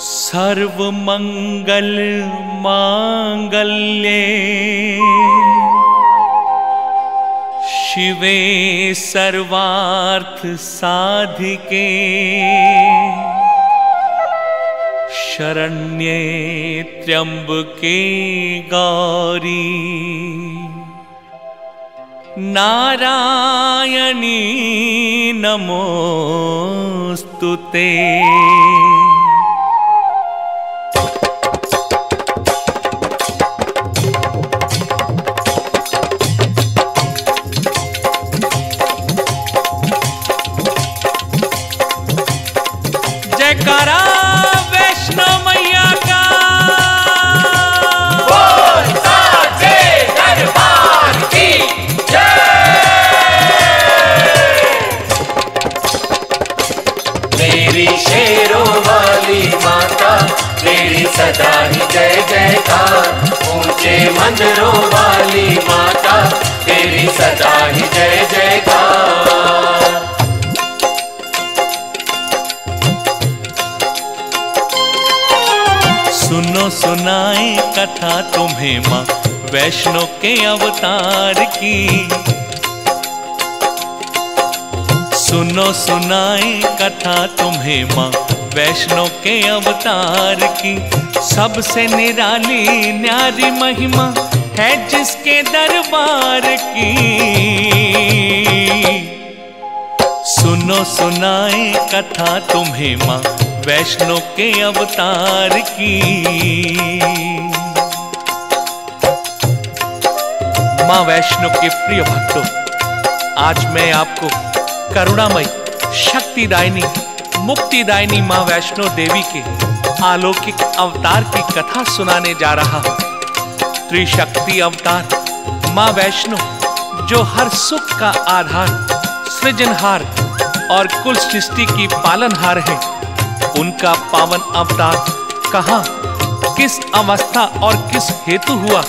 सर्वमंगल मांगल्ये शिवे सर्वार्थ साधिके शरण्ये त्र्यंबके गौरी नारायणी नमोस्तुते। जयकारा वैष्णो मैया का। बोल साचे दरबार की जय। मेरी शेरों वाली माता तेरी सदा ही जय जयकार। ऊंचे मंदिरों वाली माता तेरी सदा ही जय जयकार। सुनो सुनाए कथा तुम्हें माँ वैष्णो के अवतार की। सुनो सुनाए कथा तुम्हें माँ वैष्णो के अवतार की। सबसे निराली न्यारी महिमा है जिसके दरबार की। सुनो सुनाए कथा तुम्हें माँ वैष्णो के अवतार की। माँ वैष्णो के प्रिय भक्तों, आज मैं आपको करुणामयी शक्तिदायिनी मुक्तिदायिनी माँ वैष्णो देवी के अलौकिक अवतार की कथा सुनाने जा रहा हूँ। त्रिशक्ति अवतार माँ वैष्णो जो हर सुख का आधार, सृजनहार और कुल सृष्टि की पालनहार है, उनका पावन अवतार कहाँ, किस अवस्था और किस हेतु हुआ,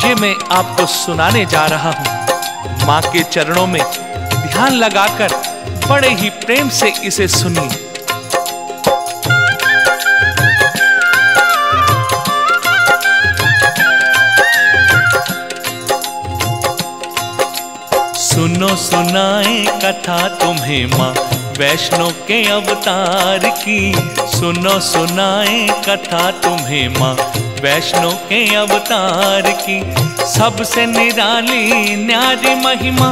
ये मैं आपको सुनाने जा रहा हूँ। माँ के चरणों में ध्यान लगाकर बड़े ही प्रेम से इसे सुनिए। सुनो सुनाए कथा तुम्हें माँ वैष्णो के अवतार की। सुनो सुनाए कथा तुम्हें माँ वैष्णो के अवतार की। सबसे निराली न्यारी महिमा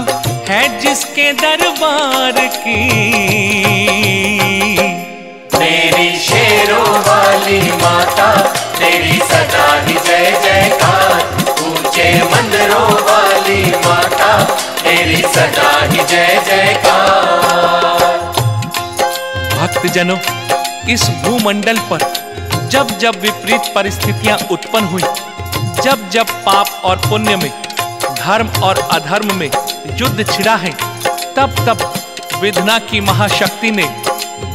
है जिसके दरबार की। मेरी शेरों वाली माता तेरी सदा ही जय जयकार। ऊंचे मंदिरों वाली माता तेरी सदा ही जय जयकार। भक्तजनों, इस भूमंडल पर जब जब विपरीत परिस्थितियां उत्पन्न हुई, जब जब पाप और पुण्य में, धर्म और अधर्म में युद्ध छिड़ा है, तब तब विधना की महाशक्ति ने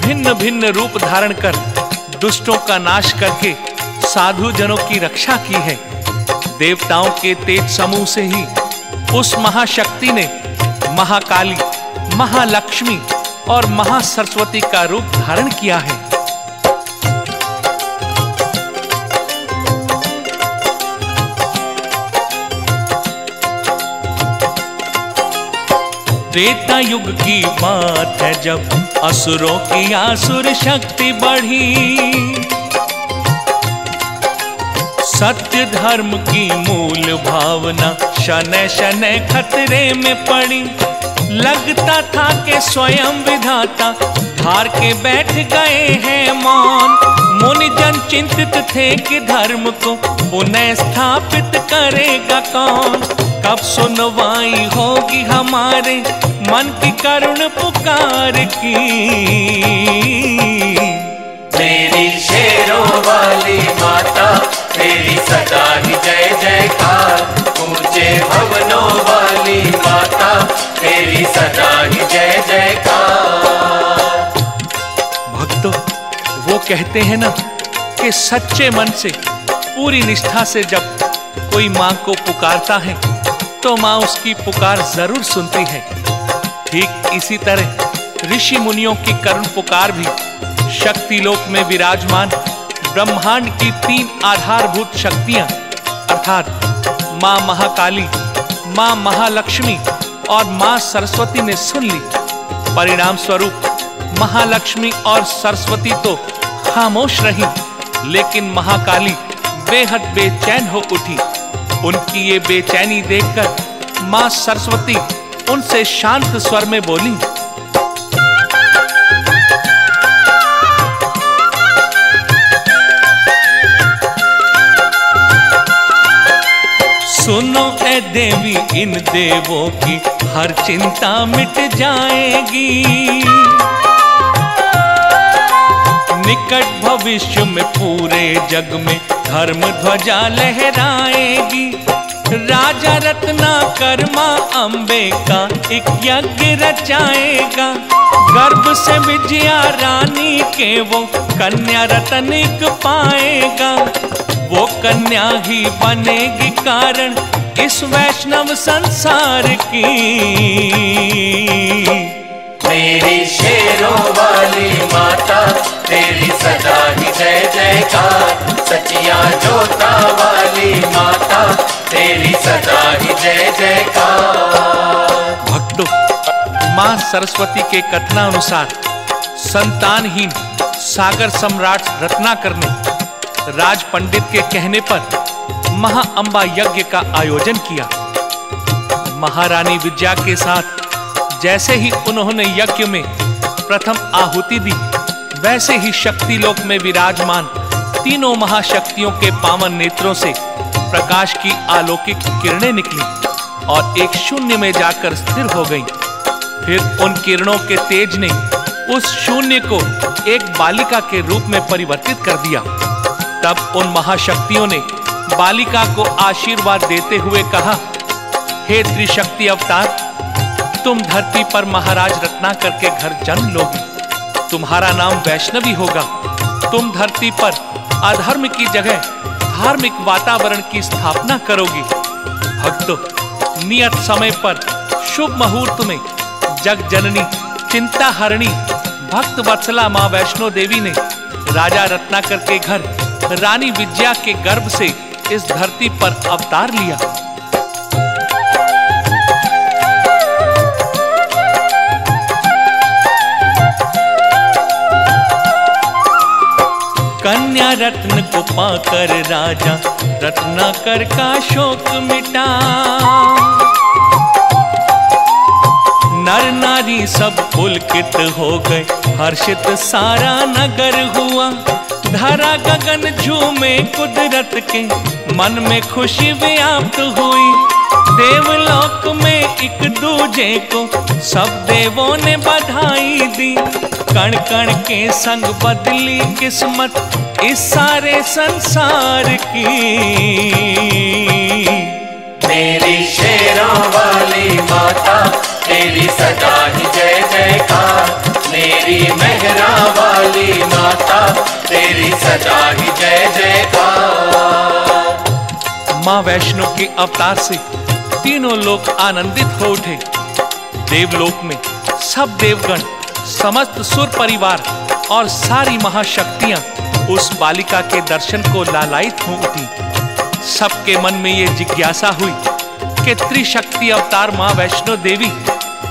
भिन्न भिन्न रूप धारण कर दुष्टों का नाश करके साधु जनों की रक्षा की है। देवताओं के तेज समूह से ही उस महाशक्ति ने महाकाली, महालक्ष्मी और महासरस्वती का रूप धारण किया है। त्रेता युग की बात है जब असुरों की आसुर शक्ति बढ़ी। सत्य धर्म की मूल भावना शनै शनै खतरे में पड़ी। लगता था कि स्वयं विधाता धार के बैठ गए हैं मौन। मुनिजन चिंतित थे कि धर्म को पुनः स्थापित करेगा कौन। कब सुनवाई होगी हमारे मन की करुण पुकार की। मेरी शेरों वाली माता तेरी सदा ही जय जयकार। ऊंचे भवनों वाली माता तेरी सदा ही जय जयकार। भक्तों, वो कहते हैं ना कि सच्चे मन से, पूरी निष्ठा से जब कोई माँ को पुकारता है तो माँ उसकी पुकार जरूर सुनती है। ठीक इसी तरह ऋषि मुनियों की करुण पुकार भी शक्ति लोक में विराजमान ब्रह्मांड की 3 आधारभूत शक्तियां अर्थात मां महाकाली, मां महालक्ष्मी और मां सरस्वती ने सुन ली। परिणाम स्वरूप महालक्ष्मी और सरस्वती तो खामोश रही, लेकिन महाकाली बेहद बेचैन हो उठी। उनकी ये बेचैनी देखकर मां सरस्वती उनसे शांत स्वर में बोली, सुनो ए देवी, इन देवों की हर चिंता मिट जाएगी। निकट भविष्य में पूरे जग में धर्म ध्वजा लहराएगी। राजा रत्नाकर मां अम्बे का एक यज्ञ रचाएगा। गर्भ से विजया रानी के वो कन्या रत्निक पाएगा। वो कन्या ही बनेगी कारण इस वैष्णव संसार की। मेरी शेरों वाली माता तेरी सदा ही जय जयकार। सचिया जोता वाली माता तेरी सदा ही जय जयकार। भक्तों, मां सरस्वती के कथनानुसार संतानहीन सागर सम्राट रत्नाकर ने राज पंडित के कहने पर महाअंबा यज्ञ का आयोजन किया। महारानी विद्या के साथ जैसे ही उन्होंने यज्ञ में प्रथम आहुति दी, वैसे ही शक्ति लोक में विराजमान तीनों महाशक्तियों के पावन नेत्रों से प्रकाश की अलौकिक किरणें निकली और एक शून्य में जाकर स्थिर हो गईं। फिर उन किरणों के तेज ने उस शून्य को एक बालिका के रूप में परिवर्तित कर दिया। तब उन महाशक्तियों ने बालिका को आशीर्वाद देते हुए कहा, हे त्रिशक्ति अवतार, तुम धरती पर महाराज रत्नाकर के घर जन्म लोगी। तुम्हारा नाम वैष्णवी होगा। तुम धरती पर अधर्म की जगह धार्मिक वातावरण की स्थापना करोगी। भक्तों, नियत समय पर शुभ मुहूर्त में जग जननी चिंता हरणी भक्त वत्सला मां वैष्णो देवी ने राजा रत्नाकर के घर रानी विद्या के गर्भ से इस धरती पर अवतार लिया। कन्या रत्न को पाकर राजा रत्नाकर का शोक मिटा। नर नारी सब पुलकित हो गए, हर्षित सारा नगर हुआ। धरा गगन झूमे कुदरत के, मन में खुशी व्याप्त हुई। देवलोक में एक दूजे को सब देवों ने बधाई दी। कण कण के संग बदली किस्मत इस सारे संसार की। मेरी शेरों वाली माता तेरी सदा ही जय जयकार। मेरी मेहरा वाली माता तेरी सदा ही जय जयकार। मां वैष्णो के अवतार से तीनों लोग आनंदित हो उठे। देवलोक में सब देवगण, समस्त सुर परिवार और सारी महाशक्तियां उस बालिका के दर्शन को लालायित हो उठी। सबके मन में ये जिज्ञासा हुई कि त्रिशक्ति अवतार मां वैष्णो देवी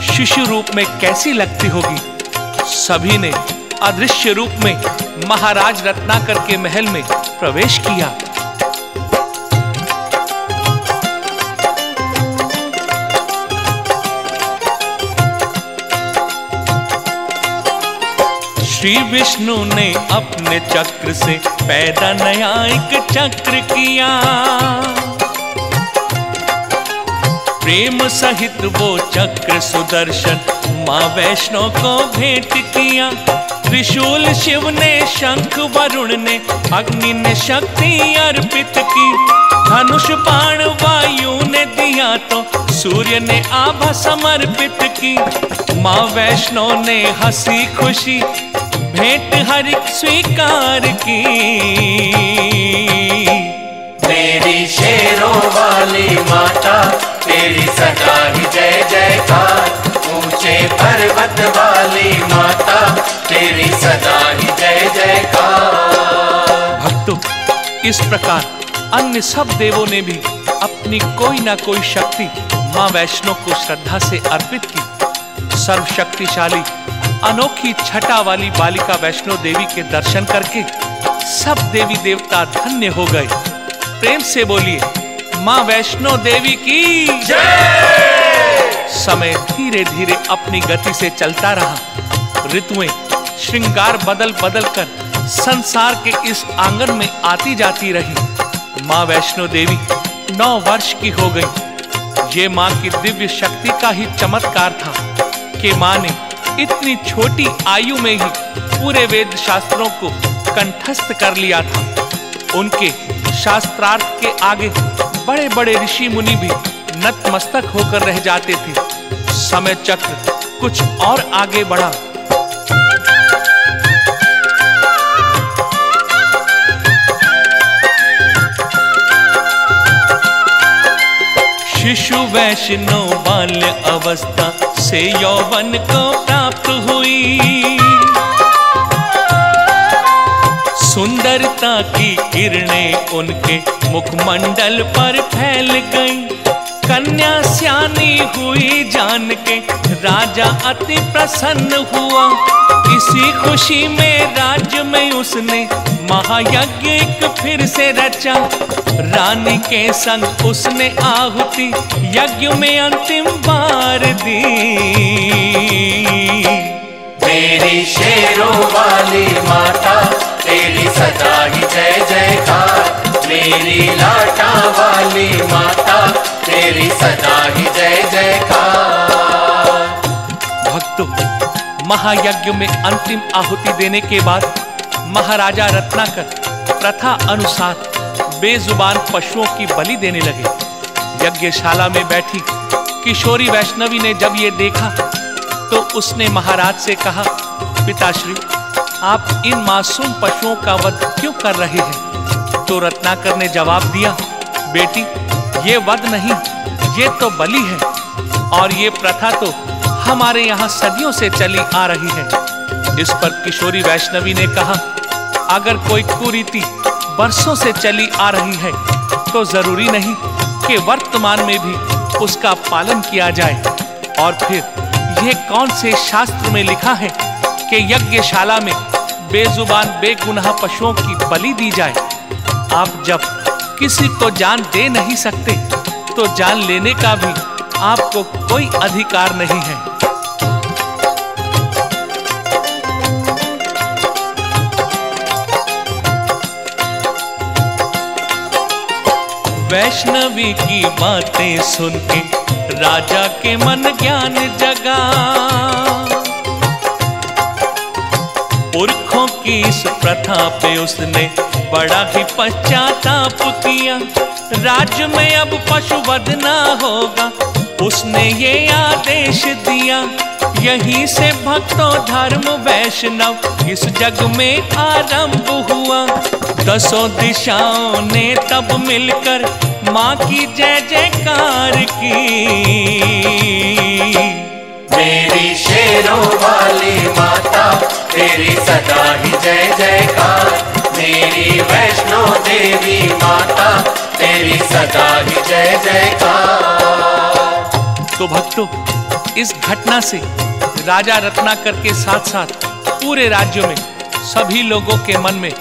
शिशु रूप में कैसी लगती होगी। सभी ने अदृश्य रूप में महाराज रत्नाकर के महल में प्रवेश किया। श्री विष्णु ने अपने चक्र से पैदा नया एक चक्र किया। प्रेम सहित वो चक्र सुदर्शन मां वैष्णो को भेंट किया। त्रिशूल शिव ने, शंख वरुण ने, अग्नि ने शक्ति अर्पित की। धनुष बाण वायु ने दिया तो सूर्य ने आभा समर्पित की। मां वैष्णो ने हंसी खुशी भेंट हर एक स्वीकार की। मेरी शेरों वाली माता तेरी सदा ही जय जयकार। ऊंचे पर्वत वाली माता, तेरी सदा ही जय जयकार। भक्तों, इस प्रकार अन्य सब देवों ने भी अपनी कोई ना कोई शक्ति मां वैष्णो को श्रद्धा से अर्पित की। सर्वशक्तिशाली अनोखी छटा वाली बालिका वैष्णो देवी के दर्शन करके सब देवी देवता धन्य हो गए। प्रेम से बोलिए, मां वैष्णो देवी की जय। समय धीरे धीरे अपनी गति से चलता रहा। ऋतुएं श्रृंगार बदल बदल कर संसार के इस आंगन में आती जाती रही। मां वैष्णो देवी 9 वर्ष की हो गई। ये मां की दिव्य शक्ति का ही चमत्कार था कि मां ने इतनी छोटी आयु में ही पूरे वेद शास्त्रों को कंठस्थ कर लिया था। उनके शास्त्रार्थ के आगे बड़े बड़े ऋषि मुनि भी नतमस्तक होकर रह जाते थे। समय चक्र कुछ और आगे बढ़ा। शिशु वैष्णो बाल्य अवस्था से यौवन को प्राप्त हुई। सुंदरता की किरणें उनके मुखमंडल पर फैल गईं। कन्या स्यानी हुई जान के राजा अति प्रसन्न हुआ। इसी खुशी में राज्य में उसने महायज्ञ एक फिर से रचा। रानी के संग उसने आहुति यज्ञ में अंतिम बार दी। मेरी शेरों वाली माता, तेरी सदा ही जय जयकार। मेरी लाटा वाली माता, तेरी सदा ही जय जयकार। भक्तों, महायज्ञ में अंतिम आहुति देने के बाद महाराजा रत्नाकर प्रथा अनुसार बेजुबान पशुओं की बलि देने लगे। यज्ञशाला में बैठी किशोरी वैष्णवी ने जब ये देखा तो उसने महाराज से कहा, पिताश्री, आप इन मासूम पशुओं का वध क्यों कर रहे हैं? तो रत्नाकर ने जवाब दिया, बेटी, ये वध नहीं, ये तो बलि है। और ये प्रथा तो हमारे यहाँ सदियों से चली आ रही है। इस पर किशोरी वैष्णवी ने कहा, अगर कोई कुरीति बरसों से चली आ रही है तो जरूरी नहीं कि वर्तमान में भी उसका पालन किया जाए। और फिर यह कौन से शास्त्र में लिखा है कि यज्ञशाला में बेजुबान बेगुनाह पशुओं की बलि दी जाए? आप जब किसी को जान दे नहीं सकते तो जान लेने का भी आपको कोई अधिकार नहीं है। वैष्णवी की बातें सुन के राजा के मन ज्ञान जगा। पुरखों की इस प्रथा पे उसने बड़ा ही पश्चाताप किया। राज्य में अब पशुवध ना होगा, उसने ये आदेश दिया। यहीं से भक्तों धर्म वैष्णव इस जग में आरंभ हुआ। 10 दिशाओं ने तब मिलकर माँ की जय जयकार की। मेरी शेरों वाली माता, तेरी सदा ही जय जयकार। मेरी वैष्णो देवी माता, तेरी सदा ही जय जयकार। तो भक्तों, इस घटना से राजा रत्नाकर के साथ साथ पूरे राज्य में सभी लोगों के मन में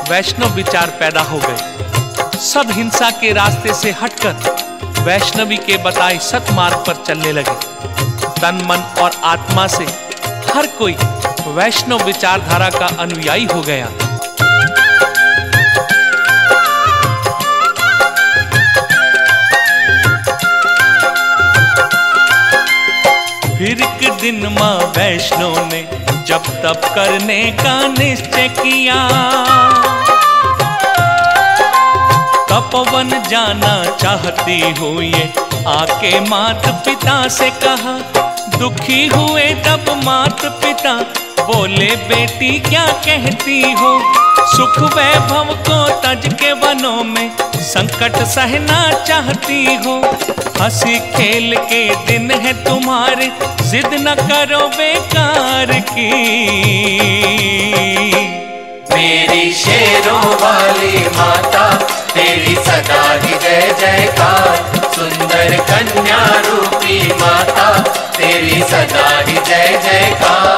वैष्णव विचार पैदा हो गए। सब हिंसा के रास्ते से हटकर वैष्णवी के बताए सतमार्ग पर चलने लगे। तन मन और आत्मा से हर कोई वैष्णव विचारधारा का अनुयायी हो गया। फिर एक दिन माँ वैष्णो ने जब तप करने का निश्चय किया। तपोवन जाना चाहती हूँ ये आके मात पिता से कहा। दुखी हुए तब मात पिता बोले बेटी क्या कहती हो, सुख वैभव को तज के वनों में संकट सहना चाहती हो। हंसी खेल के दिन है तुम्हारे, जिद न करो बेकार की। मेरी शेरों वाली माता तेरी सदा ही जय जयकार। सुंदर कन्या रूपी माता तेरी सदा ही जय जयकार।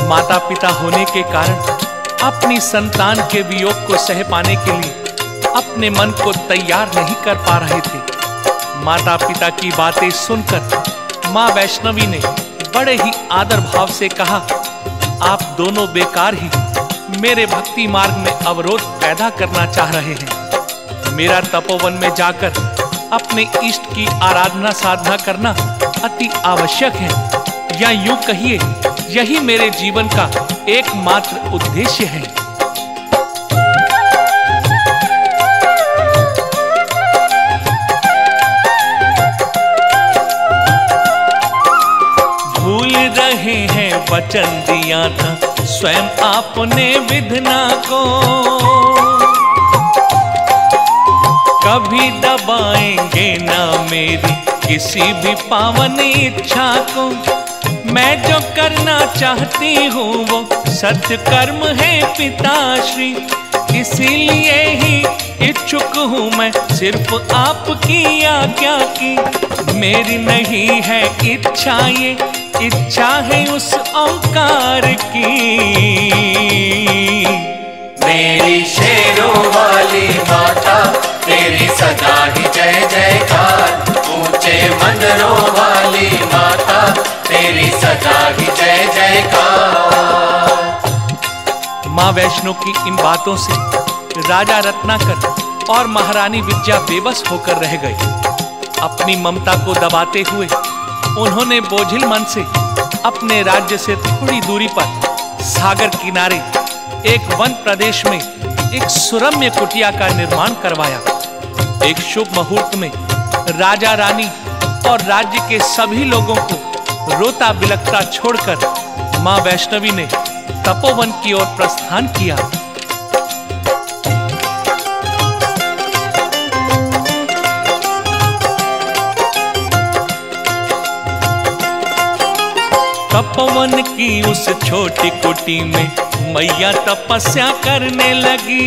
माता पिता होने के कारण अपनी संतान के वियोग को सह पाने के लिए अपने मन को तैयार नहीं कर पा रहे थे। माता पिता की बातें सुनकर माँ वैष्णवी ने बड़े ही आदर भाव से कहा, आप दोनों बेकार ही मेरे भक्ति मार्ग में अवरोध पैदा करना चाह रहे हैं। मेरा तपोवन में जाकर अपने इष्ट की आराधना साधना करना अति आवश्यक है, या यूं कहिए यही मेरे जीवन का एकमात्र उद्देश्य है। भूल रहे हैं वचन दिया था स्वयं आपने विधना को, कभी दबाएंगे ना मेरी किसी भी पावन इच्छा को। मैं जो करना चाहती हूँ वो सत्य कर्म है पिताश्री, इसीलिए ही इच्छुक हूँ मैं सिर्फ आपकी आज्ञा की। मेरी नहीं है इच्छा, ये इच्छा है उस ओंकार की। मेरी शेरों वाली माता तेरी सदा ही जय जयकार। ऊंचे मंदिरों वाली माता तेरी सदा ही जय जयकार। माँ वैष्णो की इन बातों से राजा रत्नाकर और महारानी विद्या बेबस होकर रह गए। अपनी ममता को दबाते हुए उन्होंने बोझिल मन से अपने राज्य से थोड़ी दूरी पर सागर किनारे एक वन प्रदेश में एक सुरम्य कुटिया का निर्माण करवाया। एक शुभ मुहूर्त में राजा रानी और राज्य के सभी लोगों को रोता बिलखता छोड़कर माँ वैष्णवी ने तपोवन की ओर प्रस्थान किया। तपोवन की उस छोटी कुटी में मैया तपस्या करने लगी।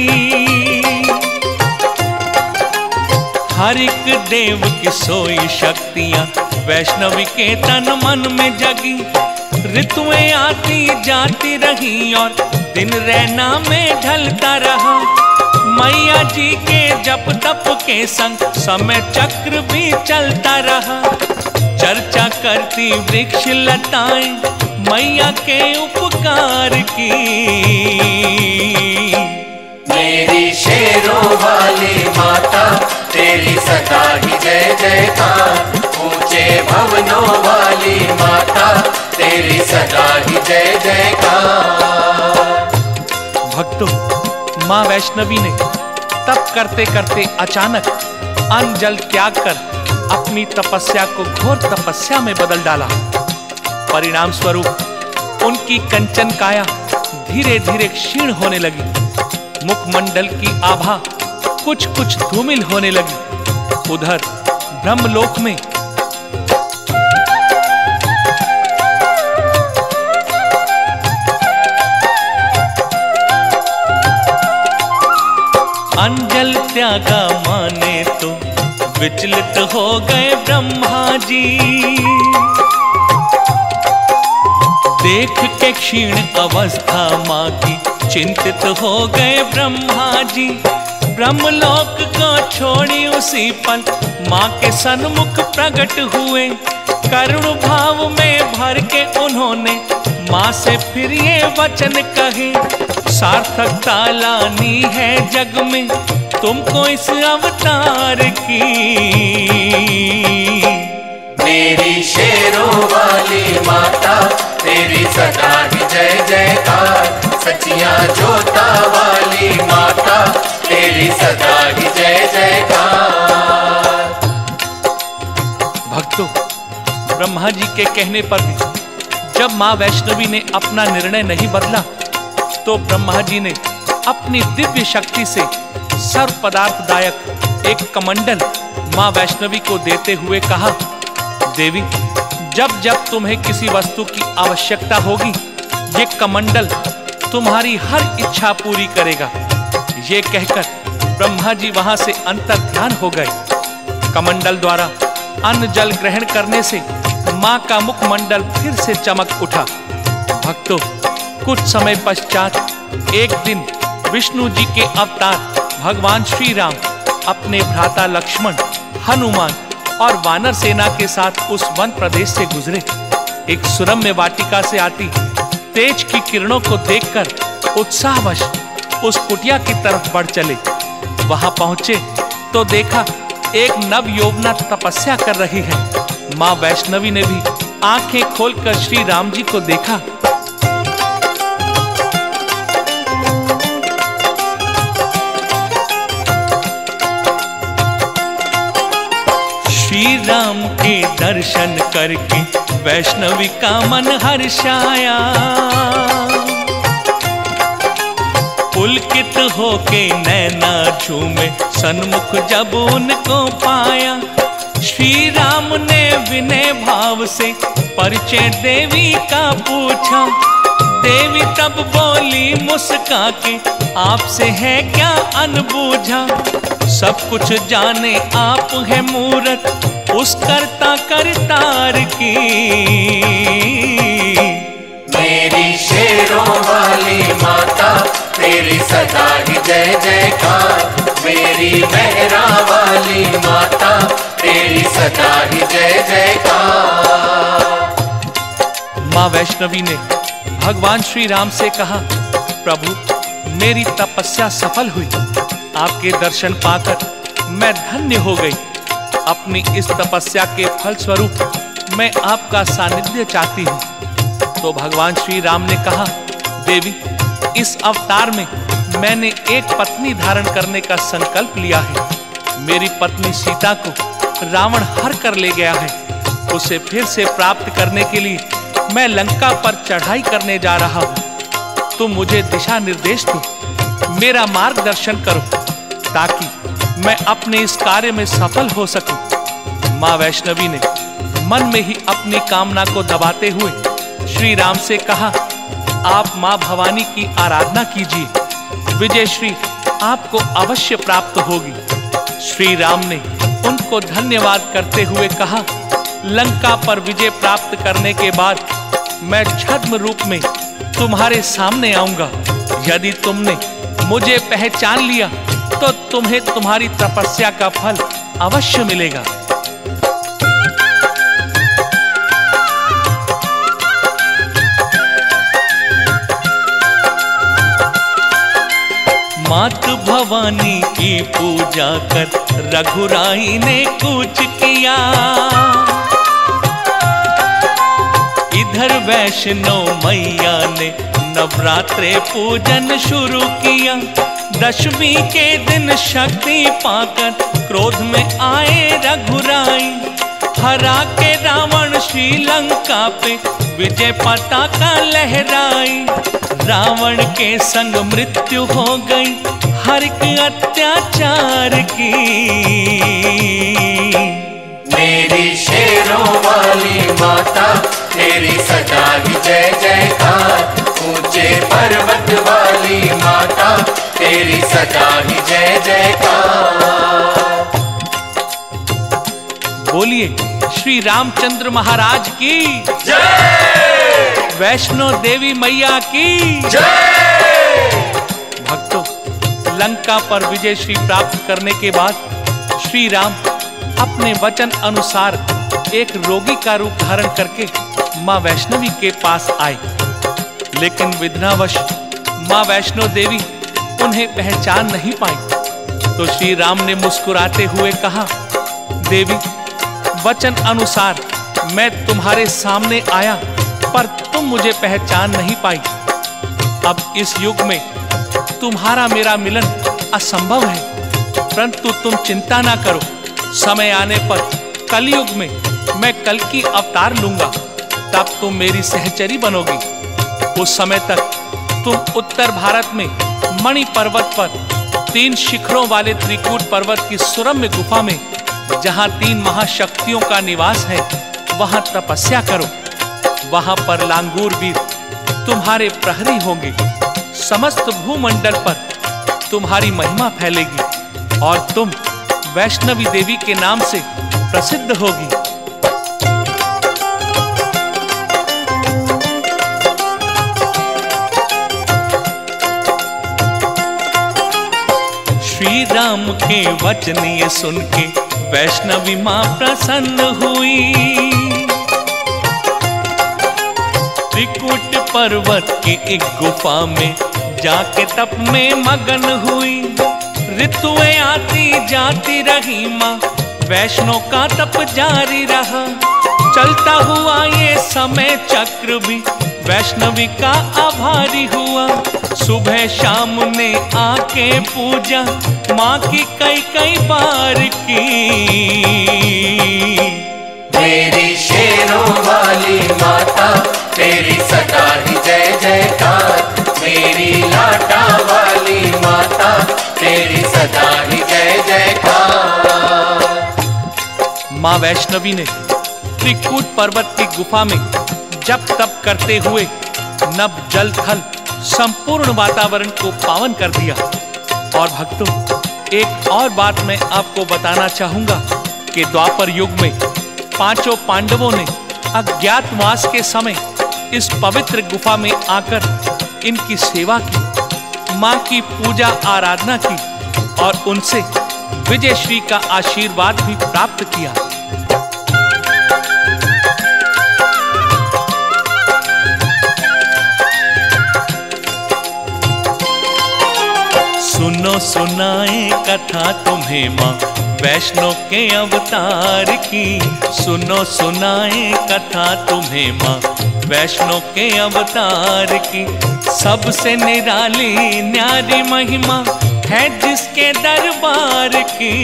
हर एक देव की सोई शक्तियां वैष्णवी के तन मन में जगी। ऋतुएं आती जाती रही और दिन रैना में ढलता रहा। मैया जी के जप तप के संग समय चक्र भी चलता रहा। चर्चा करती वृक्ष लताएं मैया के उपकार की। मेरी शेरों वाली माता तेरी सदा ही जय जयकार। ऊंचे भवनों वाली माता तेरी सदा ही जय जयकार। भक्तों, माँ वैष्णवी ने तप करते करते अचानक अन्न जल त्याग कर अपनी तपस्या को घोर तपस्या में बदल डाला। परिणाम स्वरूप उनकी कंचन काया धीरे धीरे क्षीण होने लगी। मुखमंडल की आभा कुछ कुछ धूमिल होने लगी। उधर ब्रह्मलोक में अंजल त्यागा माने तो विचलित हो गए ब्रह्मा जी। देख के क्षीण अवस्था माँ की चिंतित हो गए ब्रह्मा जी। ब्रह्मलोक को छोड़ी उसी पल माँ के सन्मुख प्रकट हुए। करुण भाव में भर के उन्होंने माँ से फिर ये वचन कहे, सार्थकता लानी है जग में तुमको इस अवतार की। मेरी शेरों वाली माता तेरी सदा ही जय जयकार। सचिया जोता वाली माता तेरी सदा ही जय जयकार। भक्तों, ब्रह्मा जी के कहने पर भी जब मां वैष्णवी ने अपना निर्णय नहीं बदला तो ब्रह्मा जी ने अपनी दिव्य शक्ति से सर्व पदार्थदायक एक कमंडल मां वैष्णवी को देते हुए कहा, देवी, जब जब तुम्हें किसी वस्तु की आवश्यकता होगी, ये कमंडल तुम्हारी हर इच्छा पूरी करेगा। ये कहकर ब्रह्मा जी वहां से अंतर्ध्यान हो गए। कमंडल द्वारा अन्न जल ग्रहण करने से मां का मुखमंडल फिर से चमक उठा। भक्तों, कुछ समय पश्चात एक दिन विष्णु जी के अवतार भगवान श्री राम अपने भ्राता लक्ष्मण, हनुमान और वानर सेना के साथ उस वन प्रदेश से गुजरे। एक सुरम्य वाटिका से आती तेज की किरणों को देखकर उत्साहवश उस कुटिया की तरफ बढ़ चले। वहां पहुंचे तो देखा एक नव यौवना तपस्या कर रही है। मां वैष्णवी ने भी आंखें खोलकर श्री राम जी को देखा। श्री राम के दर्शन करके वैष्णवी का मन हर्षाया। पुलकित होके नैना झूमे सन्मुख जब उनको पाया। श्री राम ने विनय भाव से परिचय देवी का पूछा। देवी तब बोली मुस्का के, आपसे है क्या अनबूझा। सब कुछ जाने आप है मूरत उस करता करतार की। मेरी शेरों वाली माता तेरी सदा ही जय जयकार। मेरी मेहरा वाली माता तेरी सदा ही जय जयकार। मां वैष्णवी ने भगवान श्री राम से कहा, प्रभु, मेरी तपस्या सफल हुई। आपके दर्शन पाकर मैं धन्य हो गई। अपनी इस तपस्या के फल स्वरूप मैं आपका सानिध्य चाहती हूँ। तो भगवान श्री राम ने कहा, देवी, इस अवतार में मैंने एक पत्नी धारण करने का संकल्प लिया है। मेरी पत्नी सीता को रावण हर कर ले गया है। उसे फिर से प्राप्त करने के लिए मैं लंका पर चढ़ाई करने जा रहा हूँ। तुम मुझे दिशा निर्देश दो, मेरा मार्गदर्शन करो, ताकि मैं अपने इस कार्य में सफल हो सकूं। मां वैष्णवी ने मन में ही अपनी कामना को दबाते हुए श्री राम से कहा, आप मां भवानी की आराधना कीजिए। विजय श्री आपको अवश्य प्राप्त होगी। श्री राम ने उनको धन्यवाद करते हुए कहा, लंका पर विजय प्राप्त करने के बाद मैं छद्म रूप में तुम्हारे सामने आऊंगा। यदि तुमने मुझे पहचान लिया तो तुम्हें तुम्हारी तपस्या का फल अवश्य मिलेगा। मात भवानी की पूजा कर रघुराई ने कूच किया। इधर वैष्णो मैया ने नवरात्रे पूजन शुरू किया। दशमी के दिन शक्ति पाकर क्रोध में आए रघुराई। हरा के रावण श्रीलंका पे विजय पताका लहराई। रावण के संग मृत्यु हो गई हर एक अत्याचार की। मेरी शेरों वाली माता तेरी सदा ही जय जयकार। ऊंचे पर्वत वाली माता तेरी सदा ही जय जयकार। बोलिए श्री रामचंद्र महाराज की जय। वैष्णो देवी मैया की जय। भक्तों, लंका पर विजय श्री प्राप्त करने के बाद श्री राम अपने वचन अनुसार एक रोगी का रूप धारण करके मां वैष्णवी के पास आए। लेकिन विघ्नवश मां वैष्णो देवी उन्हें पहचान नहीं पाई। तो श्री राम ने मुस्कुराते हुए कहा, देवी, वचन अनुसार मैं तुम्हारे सामने आया, पर तुम मुझे पहचान नहीं पाई। अब इस युग में तुम्हारा मेरा मिलन असंभव है, परंतु तुम चिंता ना करो। समय आने पर कलयुग में मैं कल की अवतार लूंगा। तब तुम मेरी सहचरी बनोगी। उस समय तक तुम उत्तर भारत में मणि पर्वत पर 3 शिखरों वाले त्रिकूट पर्वत की सुरम्य गुफा में, जहां 3 महाशक्तियों का निवास है, वहां तपस्या करो। वहां पर लांगूर वीर तुम्हारे प्रहरी होंगे। समस्त भूमंडल पर तुम्हारी महिमा फैलेगी और तुम वैष्णवी देवी के नाम से प्रसिद्ध होगी। श्री राम के वचन ये सुन के वैष्णवी मां प्रसन्न हुई। त्रिकूट पर्वत की एक गुफा में जाके तप में मगन हुई। ऋतुएं आती जाती रही मां, वैष्णो का तप जारी रहा। चलता हुआ ये समय चक्र भी वैष्णवी का आभारी हुआ। सुबह शाम ने आके पूजा माँ की कई कई बार की। मेरी शेरों वाली माता तेरी सदा ही जय जयकार। मेरी लाटा वाली माता तेरी सदा ही जय जयकार। माँ वैष्णवी ने त्रिकूट पर्वत की गुफा में जप तप करते हुए नभ जल थल संपूर्ण वातावरण को पावन कर दिया। और भक्तों, एक और बात मैं आपको बताना चाहूंगा कि द्वापर युग में 5 पांडवों ने अज्ञातवास के समय इस पवित्र गुफा में आकर इनकी सेवा की, मां की पूजा आराधना की और उनसे विजयश्री का आशीर्वाद भी प्राप्त किया। सुनो सुनाए कथा तुम्हें मां वैष्णो के अवतार की। सुनो सुनाए कथा तुम्हें मां वैष्णो के अवतार की। सबसे निराली न्यारी महिमा है जिसके दरबार की।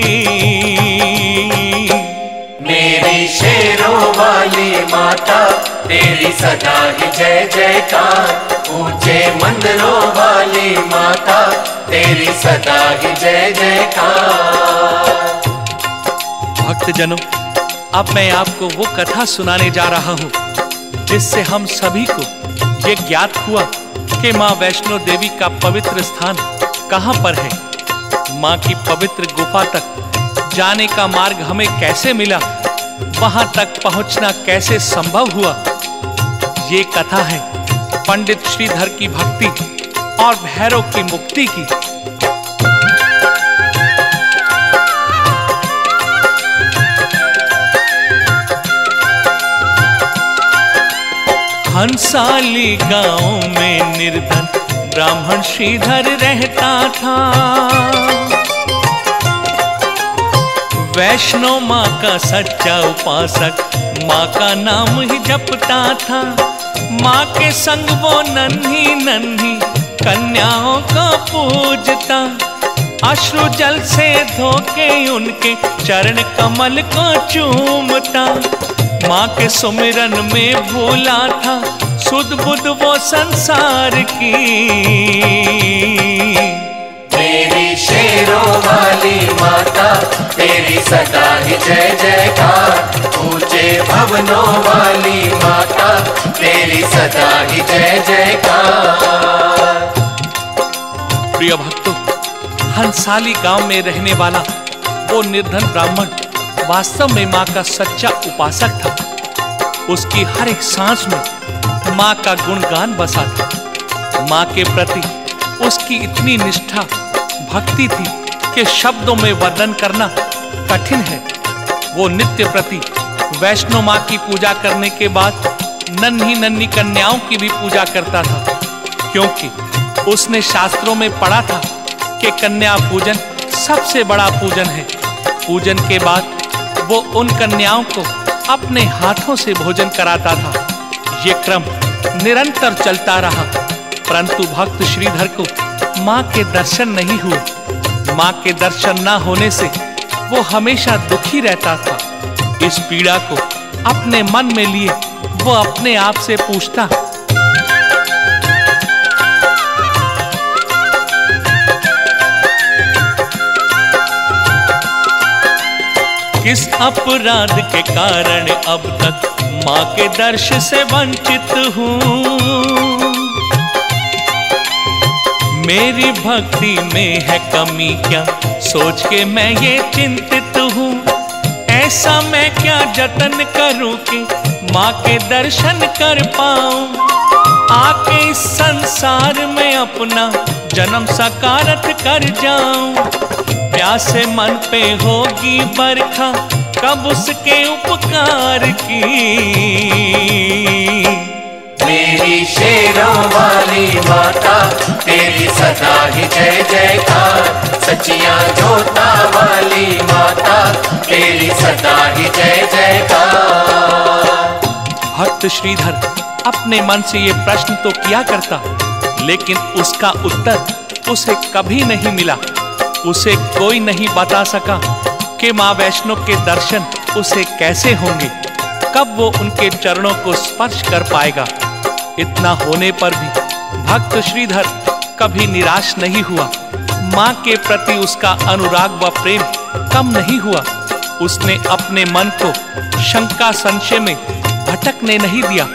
मेरी शेरों वाली माता तेरी सदा ही जय जयकार। ऊंचे मंदिरों वाली माता तेरी सदा ही जय जयकार। भक्तजनों, अब मैं आपको वो कथा सुनाने जा रहा हूँ जिससे हम सभी को ये ज्ञात हुआ कि माँ वैष्णो देवी का पवित्र स्थान कहाँ पर है। माँ की पवित्र गुफा तक जाने का मार्ग हमें कैसे मिला, वहां तक पहुंचना कैसे संभव हुआ। ये कथा है पंडित श्रीधर की भक्ति और भैरव की मुक्ति की। हंसाली गांव में निर्धन ब्राह्मण श्रीधर रहता था। वैष्णो माँ का सच्चा उपासक माँ का नाम ही जपता था। माँ के संग वो नन्ही नन्ही कन्याओं को पूजता। अश्रु जल से धोके उनके चरण कमल को चूमता। माँ के सुमिरन में भूला था सुध बुध वो संसार की। मेरी शेरों वाली माता तेरी सदा ही जय जयकार। ऊंचे भवनों वाली माता तेरी सदा ही जय जयकार। प्रिय भक्तों, हंसाली गांव में रहने वाला वो निर्धन ब्राह्मण वास्तव में माँ का सच्चा उपासक था। उसकी हर एक सांस में माँ का गुणगान बसा था। माँ के प्रति उसकी इतनी निष्ठा भक्ति थी कि शब्दों में वर्णन करना कठिन है। वो नित्य प्रति वैष्णो माँ की पूजा करने के बाद नन्ही नन्ही कन्याओं की भी पूजा करता था, क्योंकि उसने शास्त्रों में पढ़ा था कि कन्या पूजन सबसे बड़ा पूजन है। पूजन के बाद वो उन कन्याओं को अपने हाथों से भोजन कराता था। ये क्रम निरंतर चलता रहा, परंतु भक्त श्रीधर को माँ के दर्शन नहीं हुए। माँ के दर्शन न होने से वो हमेशा दुखी रहता था। इस पीड़ा को अपने मन में लिए वो अपने आप से पूछता, किस अपराध के कारण अब तक माँ के दर्श से वंचित हूँ। मेरी भक्ति में है कमी क्या, सोच के मैं ये चिंतित हूँ। ऐसा मैं क्या जतन करूं कि माँ के दर्शन कर पाऊं। आके इस संसार में अपना जन्म सकारत कर जाऊं। प्यासे मन पे होगी बरखा, कब उसके उपकार की। मेरी शेरों वाली माता, तेरी सदा ही जय जयकार। सचिया जोता वाली माता, तेरी सदा ही जय जयकार। भक्त श्रीधर अपने मन से ये प्रश्न तो किया करता, लेकिन उसका उत्तर उसे कभी नहीं मिला। उसे कोई नहीं बता सका कि माँ वैष्णो के दर्शन उसे कैसे होंगे, कब वो उनके चरणों को स्पर्श कर पाएगा। इतना होने पर भी भक्त श्रीधर कभी निराश नहीं हुआ। माँ के प्रति उसका अनुराग व प्रेम कम नहीं हुआ। उसने अपने मन को शंका संशय में भटकने नहीं दिया।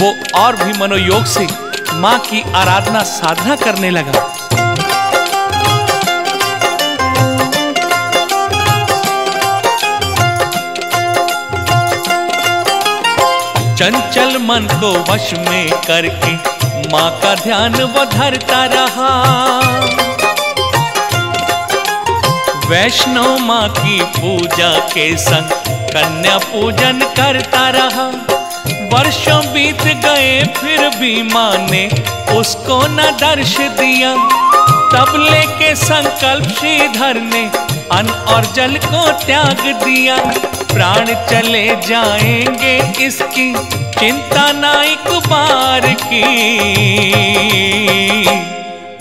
वो और भी मनोयोग से माँ की आराधना साधना करने लगा। चंचल मन को वश में करके माँ का ध्यान वो धरता रहा। वैष्णो माँ की पूजा के संग कन्या पूजन करता रहा। वर्षों बीत गए फिर भी माँ ने उसको न दर्श दिया। तब लेके संकल्प श्रीधर ने अन्न और जल को त्याग दिया। प्राण चले जाएंगे इसकी चिंता ना एक बार की।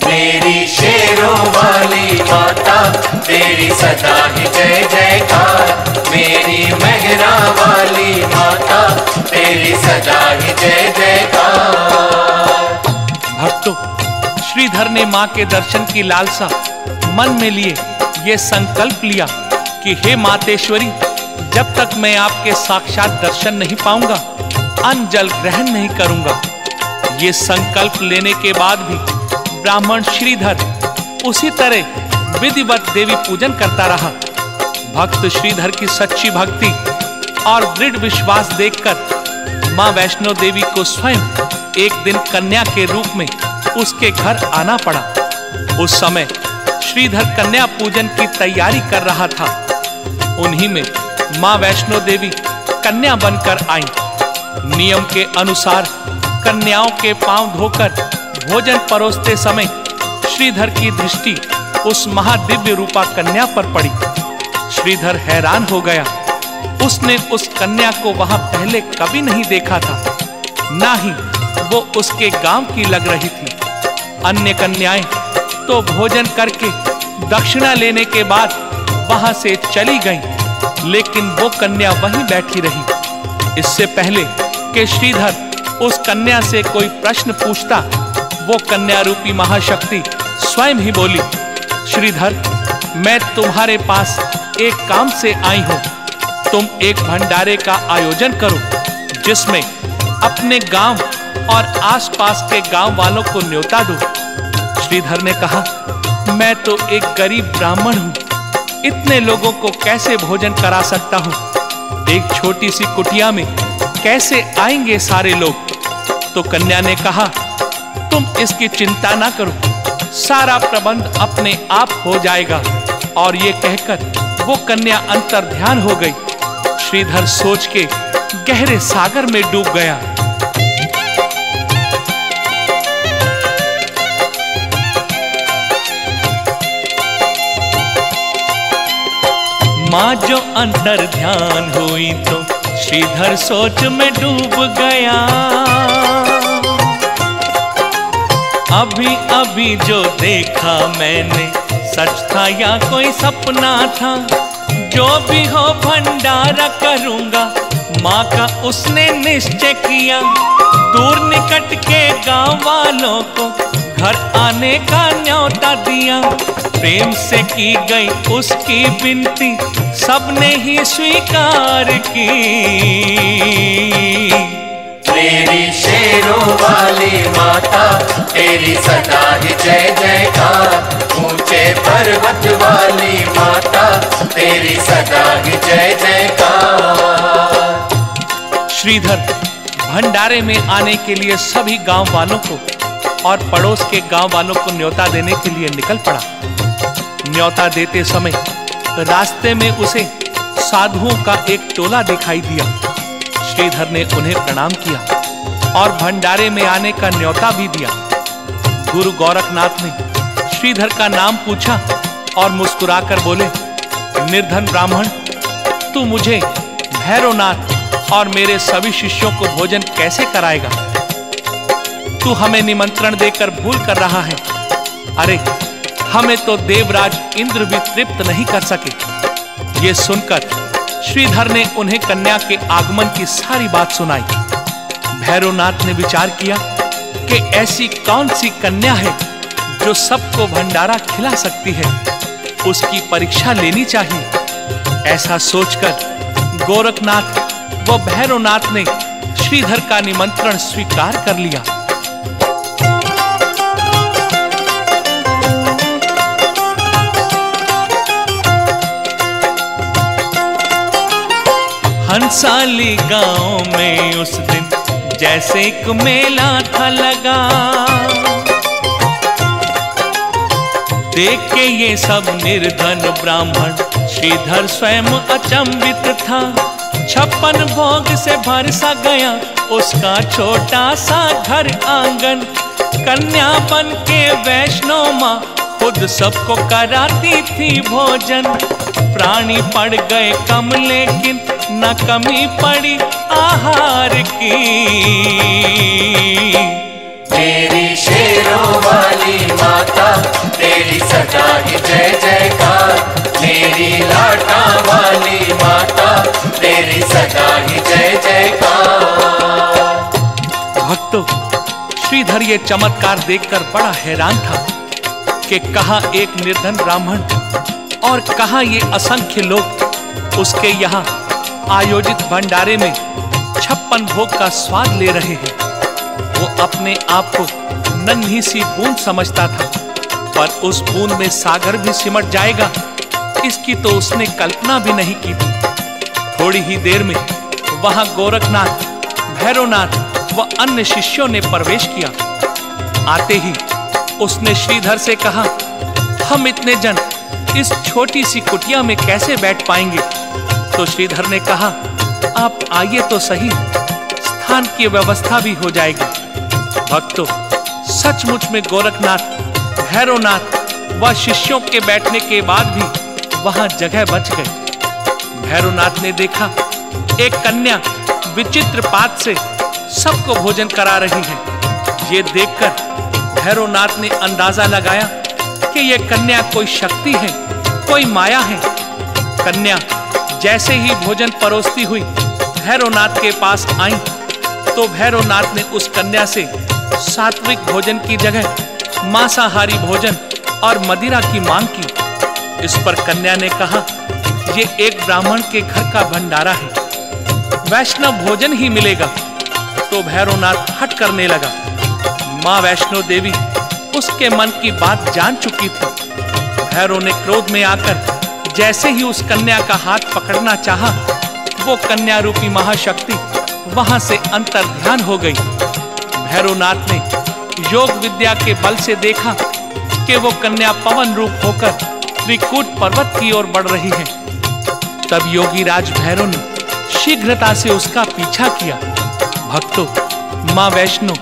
मेरी शेरों वाली माता, तेरी सदा ही जय जयकार। मेरी मेहरा वाली माता, तेरी सदा ही जय जयकार। भक्तों, श्रीधर ने माँ के दर्शन की लालसा मन में लिए ये संकल्प लिया कि हे मातेश्वरी, जब तक मैं आपके साक्षात दर्शन नहीं पाऊंगा, अन्न जल ग्रहण नहीं करूंगा। ये संकल्प लेने के बाद भी ब्राह्मण श्रीधर उसी तरह विधिवत देवी पूजन करता रहा। भक्त श्रीधर की सच्ची भक्ति और दृढ़ विश्वास देखकर माँ वैष्णो देवी को स्वयं एक दिन कन्या के रूप में उसके घर आना पड़ा। उस समय श्रीधर कन्या पूजन की तैयारी कर रहा था। उन्हीं में माँ वैष्णो देवी कन्या बनकर आई। नियम के अनुसार कन्याओं के पांव धोकर भोजन परोसते समय श्रीधर की दृष्टि उस महादिव्य रूपा कन्या पर पड़ी। श्रीधर हैरान हो गया। उसने उस कन्या को वहां पहले कभी नहीं देखा था, ना ही वो उसके गांव की लग रही थी। अन्य कन्याएं तो भोजन करके दक्षिणा लेने के बाद वहां से चली गईं, लेकिन वो कन्या वहीं बैठी रही। इससे पहले कि श्रीधर उस कन्या से कोई प्रश्न पूछता, वो कन्या रूपी महाशक्ति स्वयं ही बोली, श्रीधर, मैं तुम्हारे पास एक काम से आई हूं। तुम एक भंडारे का आयोजन करो, जिसमें अपने गांव और आसपास के गांव वालों को न्योता दो। श्रीधर ने कहा, मैं तो एक गरीब ब्राह्मण हूं, इतने लोगों को कैसे भोजन करा सकता हूं? एक छोटी सी कुटिया में कैसे आएंगे सारे लोग? तो कन्या ने कहा, तुम इसकी चिंता ना करो, सारा प्रबंध अपने आप हो जाएगा। और ये कहकर वो कन्या अंतर्ध्यान हो गई। श्रीधर सोच के गहरे सागर में डूब गया। माँ जो अंतर्ध्यान हुई तो श्रीधर सोच में डूब गया। अभी अभी जो देखा मैंने, सच था या कोई सपना था? जो भी हो भंडारा करूंगा, माँ का उसने निश्चय किया, दूर निकट के गांव वालों को घर आने का न्योता दिया। प्रेम से की गई उसकी विनती, सबने ही स्वीकार की। मेरी शेरों वाली माता, तेरी सदा ही जय जयकार। ऊंचे पर्वत वाली माता, तेरी सदा ही जय जयकार। श्रीधर भंडारे में आने के लिए सभी गांव वालों को और पड़ोस के गांव वालों को न्योता देने के लिए निकल पड़ा। न्योता देते समय रास्ते में उसे साधुओं का एक टोला दिखाई दिया। श्रीधर ने उन्हें प्रणाम किया और भंडारे में आने का न्योता भी दिया। गुरु गोरखनाथ ने श्रीधर का नाम पूछा और मुस्कुराकर बोले, निर्धन ब्राह्मण, तू मुझे भैरवनाथ और मेरे सभी शिष्यों को भोजन कैसे कराएगा? तू हमें निमंत्रण देकर भूल कर रहा है। अरे, हमें तो देवराज इंद्र भी तृप्त नहीं कर सके। ये सुनकर श्रीधर ने उन्हें कन्या के आगमन की सारी बात सुनाई। भैरवनाथ ने विचार किया कि ऐसी कौन सी कन्या है जो सबको भंडारा खिला सकती है, उसकी परीक्षा लेनी चाहिए। ऐसा सोचकर गोरखनाथ व भैरवनाथ ने श्रीधर का निमंत्रण स्वीकार कर लिया। हंसाली गांव में उस दिन जैसे एक मेला था लगा। देख के ये सब निर्धन ब्राह्मण श्रीधर स्वयं अचंभित था। 56 भोग से भर सा गया उसका छोटा सा घर आंगन। कन्या बन के वैष्णो माँ खुद सबको कराती थी भोजन। प्राणी पड़ गए कम लेकिन न कमी पड़ी आहार की। मेरी शेरों वाली माता, तेरी सदा ही जय जयकार। मेरी लाटा वाली माता, तेरी सदा ही जय जयकार। भक्तों, श्रीधर ये चमत्कार देखकर बड़ा हैरान था कि कहाँ एक निर्धन ब्राह्मण और कहाँ ये असंख्य लोग उसके यहाँ आयोजित भंडारे में 56 भोग का स्वाद ले रहे हैं। वो अपने आप को नन्ही सी बूंद समझता था, पर उस बूंद में सागर भी सिमट जाएगा, इसकी तो उसने कल्पना भी नहीं की थी। थोड़ी ही देर में वहां गोरखनाथ, भैरवनाथ व अन्य शिष्यों ने प्रवेश किया। आते ही उसने श्रीधर से कहा, हम इतने जन इस छोटी सी कुटिया में कैसे बैठ पाएंगे? तो श्रीधर ने कहा, आप आइए तो सही, स्थान की व्यवस्था भी हो जाएगी। भक्तों, सचमुच में गोरखनाथ, भैरवनाथ व शिष्यों के बैठने के बाद भी वहां जगह बच गई। भैरवनाथ ने देखा एक कन्या विचित्र पात से सबको भोजन करा रही है। ये देखकर भैरवनाथ ने अंदाजा लगाया कि यह कन्या कोई शक्ति है, कोई माया है। कन्या जैसे ही भोजन परोसती हुई भैरवनाथ के पास आई तो भैरवनाथ ने उस कन्या से सात्विक भोजन की जगह मांसाहारी भोजन और मदिरा की मांग की। इस पर कन्या ने कहा, ये एक ब्राह्मण के घर का भंडारा है, वैष्णव भोजन ही मिलेगा। तो भैरवनाथ हट करने लगा। माँ वैष्णो देवी उसके मन की बात जान चुकी थी। भैरव ने क्रोध में आकर जैसे ही उस कन्या का हाथ पकड़ना चाहा, वो कन्या रूपी महाशक्ति वहां से अंतर ध्यान हो गई। भैरवनाथ ने योग विद्या के बल से देखा कि वो कन्या पवन रूप होकर त्रिकूट पर्वत की ओर बढ़ रही है। तब योगी राज भैरव ने शीघ्रता से उसका पीछा किया। भक्तों, माँ वैष्णो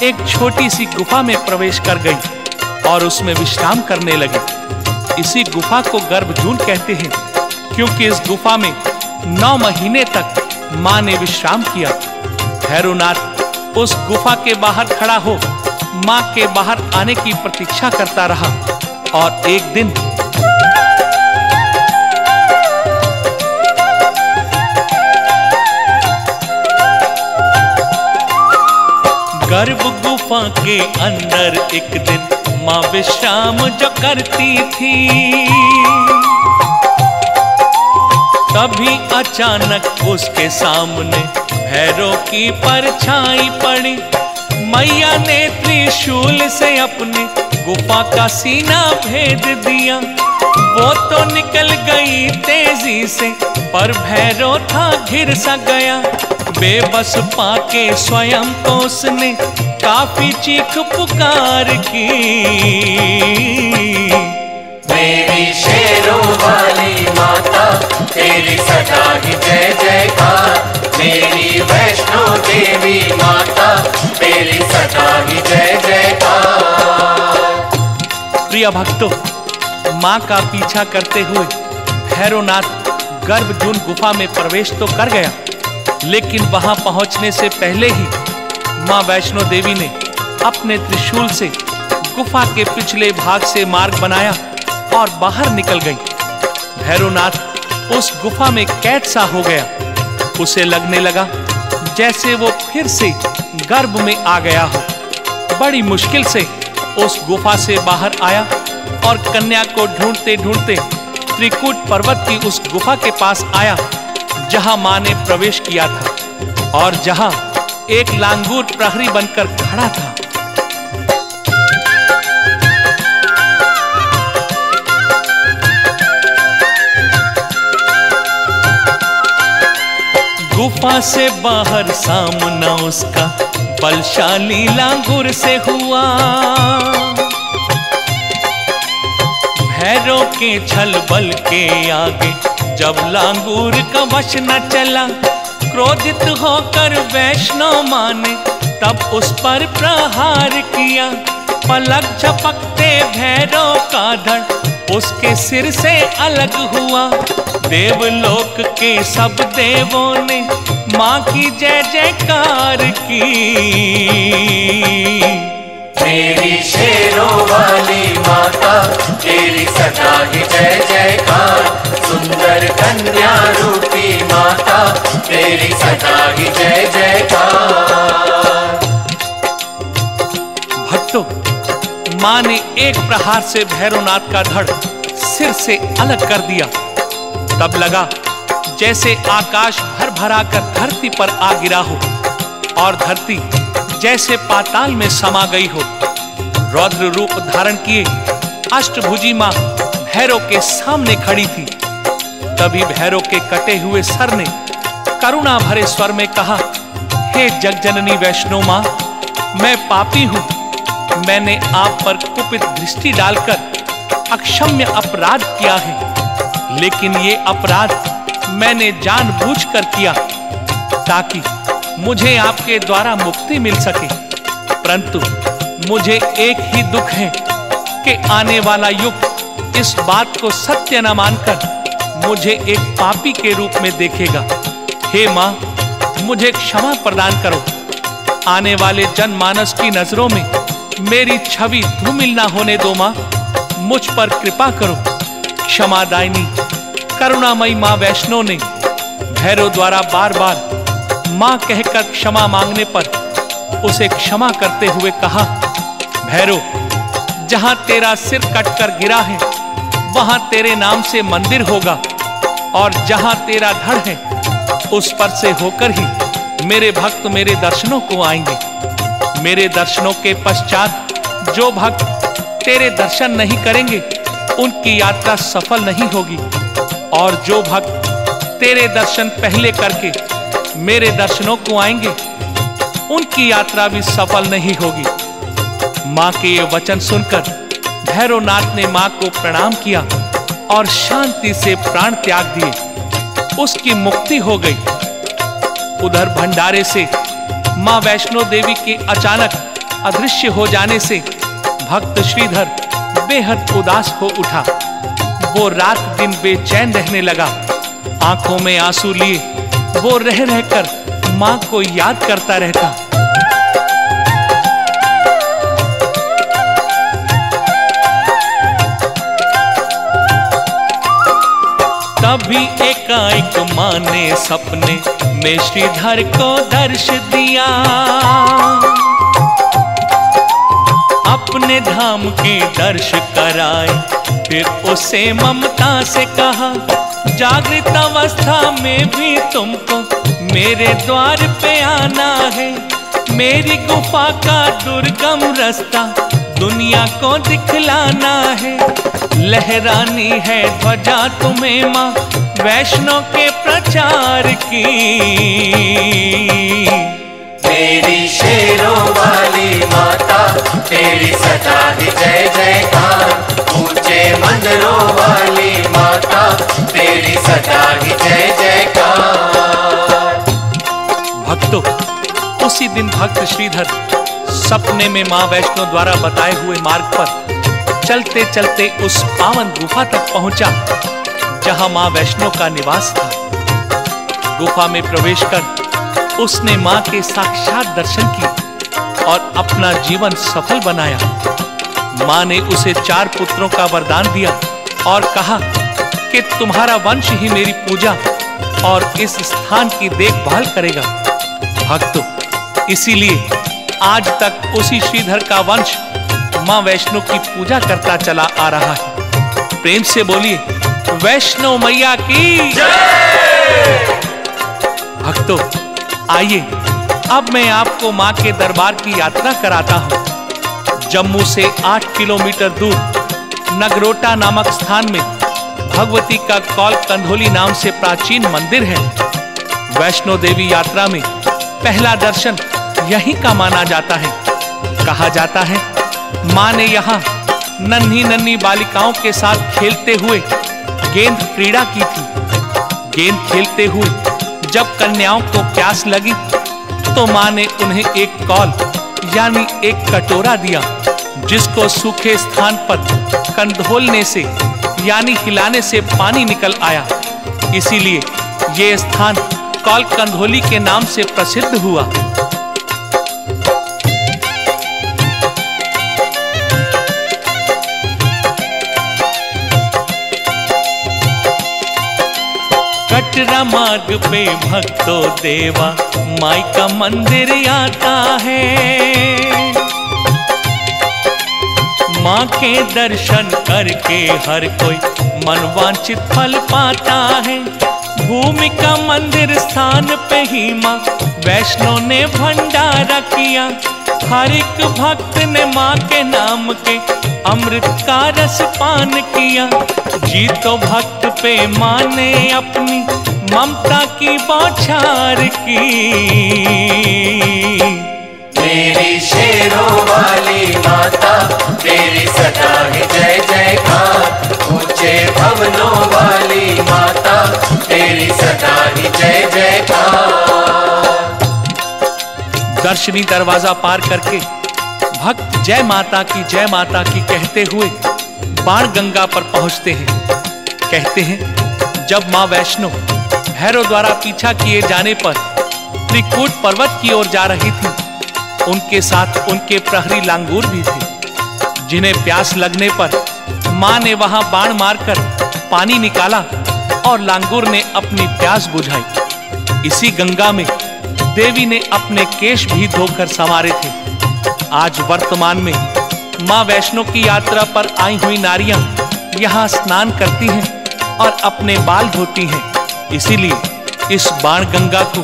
एक छोटी सी गुफा में प्रवेश कर गई और उसमें विश्राम करने लगी। इसी गुफा को गर्भजून कहते हैं, क्योंकि इस गुफा में 9 महीने तक माँ ने विश्राम किया। भैरवनाथ उस गुफा के बाहर खड़ा हो माँ के बाहर आने की प्रतीक्षा करता रहा और एक दिन गर्भ गुफा के अंदर एक दिन माँ विश्राम जो करती थी, तभी अचानक उसके सामने भैरव की परछाई पड़ी। मैया ने त्रिशूल से अपने गुफा का सीना भेद दिया। वो तो निकल गई तेजी से, पर भैरव था घिर सा गया। बेबस पाके स्वयं को उसने काफी चीख पुकार की। मेरी शेरों वाली माता तेरी सदा ही जय जयकार। मेरी वैष्णो देवी माता तेरी सदा ही जय जयकार। प्रिय भक्तों, माँ का पीछा करते हुए भैरवनाथ गर्भजून गुफा में प्रवेश तो कर गया, लेकिन वहां पहुंचने से पहले ही माँ वैष्णो देवी ने अपने त्रिशूल से गुफा के पिछले भाग से मार्ग बनाया और बाहर निकल गई। भैरवनाथ उस गुफा में कैद सा हो गया। उसे लगने लगा जैसे वो फिर से गर्भ में आ गया हो। बड़ी मुश्किल से उस गुफा से बाहर आया और कन्या को ढूंढते ढूंढते त्रिकूट पर्वत की उस गुफा के पास आया जहां मां ने प्रवेश किया था और जहां एक लांगूर प्रहरी बनकर खड़ा था। गुफा से बाहर सामना उसका बलशाली लांगूर से हुआ। भैरव के छल बल के आगे जब लांगूर का वश न चला, क्रोधित होकर वैष्णो मां ने तब उस पर प्रहार किया। पलक झपकते भैरव का धड़ उसके सिर से अलग हुआ। देवलोक के सब देवों ने मां की जय जयकार की। मेरी शेरों वाली माता तेरी सदा ही जय जयकार। सुंदर कन्या रूपी माता तेरी सदा ही जय जयकार। भक्तों, मां ने एक प्रहार से भैरवनाथ का धड़ सिर से अलग कर दिया। तब लगा जैसे आकाश भर भरा कर धरती पर आ गिरा हो और धरती जैसे पाताल में समा गई हो। रौद्र रूप धारण किए अष्टभुजी मां भैरव के सामने खड़ी थी। तभी भैरव के कटे हुए सर ने करुणा भरे स्वर में कहा, हे जगजननी वैष्णो मां, मैं पापी हूं। मैंने आप पर कुपित दृष्टि डालकर अक्षम्य अपराध किया है, लेकिन ये अपराध मैंने जानबूझकर किया ताकि मुझे आपके द्वारा मुक्ति मिल सके। परंतु मुझे एक ही दुख है कि आने वाला युग इस बात को सत्य न मानकर मुझे एक पापी के रूप में देखेगा। हे मां, मुझे क्षमा प्रदान करो। आने वाले जनमानस की नजरों में मेरी छवि धूमिल ना होने दो मां। मुझ पर कृपा करो। क्षमादायिनी करुणामयी मां वैष्णो ने भैरव द्वारा बार बार मां कहकर क्षमा मांगने पर उसे क्षमा करते हुए कहा, भैरव, जहां तेरा सिर कटकर गिरा है वहां तेरे नाम से मंदिर होगा और जहां तेरा धड़ है उस पर से होकर ही मेरे भक्त मेरे दर्शनों को आएंगे। मेरे दर्शनों के पश्चात जो भक्त तेरे दर्शन नहीं करेंगे उनकी यात्रा सफल नहीं होगी, और जो भक्त तेरे दर्शन पहले करके मेरे दर्शनों को आएंगे उनकी यात्रा भी सफल नहीं होगी। मां के ये वचन सुनकर भैरवनाथ ने मां को प्रणाम किया और शांति से प्राण त्याग दिए। उसकी मुक्ति हो गई। उधर भंडारे से मां वैष्णो देवी के अचानक अदृश्य हो जाने से भक्त श्रीधर बेहद उदास हो उठा। वो रात दिन बेचैन रहने लगा। आंखों में आंसू लिए वो रह रहकर मां को याद करता रहता। तभी एकाएक मां ने सपने में श्रीधर को दर्श दिया। अपने धाम के दर्श कराए। फिर उसे ममता से कहा, जागृत अवस्था में भी तुमको मेरे द्वार पे आना है। मेरी गुफा का दुर्गम रास्ता दुनिया को दिखलाना है। लहरानी है ध्वजा तुम्हें माँ वैष्णो के प्रचार की। मेरी शेरों वाली माता तेरी सदा ही जय जयकार। ऊंचे मंदिरों वाली माता तेरी सदा ही जय जयकार। भक्तों, उसी दिन भक्त श्रीधर सपने में मां वैष्णो द्वारा बताए हुए मार्ग पर चलते चलते उस पावन गुफा तक पहुंचा जहां मां वैष्णो का निवास था। गुफा में प्रवेश कर उसने मां के साक्षात दर्शन किए और अपना जीवन सफल बनाया। मां ने उसे 4 पुत्रों का वरदान दिया और कहा कि तुम्हारा वंश ही मेरी पूजा और इस स्थान की देखभाल करेगा। भक्तों, इसीलिए आज तक उसी श्रीधर का वंश मां वैष्णो की पूजा करता चला आ रहा है। प्रेम से बोलिए, वैष्णो मैया की जय। भक्तों, आइए अब मैं आपको मां के दरबार की यात्रा कराता हूं। जम्मू से 8 किलोमीटर दूर नगरोटा नामक स्थान में भगवती का कौल कंधोली नाम से प्राचीन मंदिर है। वैष्णो देवी यात्रा में पहला दर्शन यहीं का माना जाता है। कहा जाता है मां ने यहाँ नन्ही नन्ही बालिकाओं के साथ खेलते हुए गेंद क्रीड़ा की थी। गेंद खेलते हुए जब कन्याओं को प्यास लगी तो मां ने उन्हें एक कौल यानी एक कटोरा दिया, जिसको सूखे स्थान पर कंधोलने से यानी हिलाने से पानी निकल आया। इसीलिए ये स्थान कौल कंधोली के नाम से प्रसिद्ध हुआ। कटरा मार्ग पे भक्तों देवा माई का मंदिर आता है। माँ के दर्शन करके हर कोई मनवांछित फल पाता है। भूमि का मंदिर स्थान पे ही माँ वैष्णो ने भंडारा किया। हर एक भक्त ने माँ के नाम के अमृत का रस पान किया। जी तो भक्त पे माँ ने अपनी ममता की बौछार की। मेरी शेरों वाली माता तेरी सदा ही जय जयकार। ऊंचे भवनों वाली माता तेरी सदा ही जय जयकार। दर्शनी दरवाजा पार करके भक्त जय माता की कहते हुए बाण गंगा पर पहुंचते हैं। कहते हैं जब मां वैष्णो भैरव द्वारा पीछा किए जाने पर त्रिकूट पर्वत की ओर जा रही थी, उनके साथ उनके प्रहरी लांगूर भी थे, जिन्हें प्यास लगने पर मां ने वहां बाण मारकर पानी निकाला और लांगूर ने अपनी प्यास बुझाई। इसी गंगा में देवी ने अपने केश भी धोकर संवारे थे। आज वर्तमान में मां वैष्णो की यात्रा पर आई हुई नारियां यहाँ स्नान करती हैं और अपने बाल धोती हैं। इसीलिए इस बाण गंगा को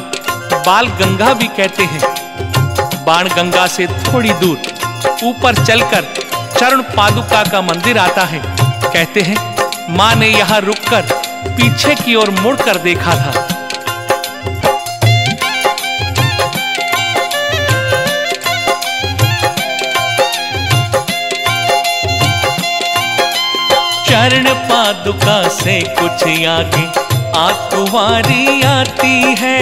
बाल गंगा भी कहते हैं। बाण गंगा से थोड़ी दूर ऊपर चलकर चरण पादुका का मंदिर आता है। कहते हैं मां ने यहाँ रुककर पीछे की ओर मुड़कर देखा था। चरण पादुका से कुछ आगे आकुवारी आती है।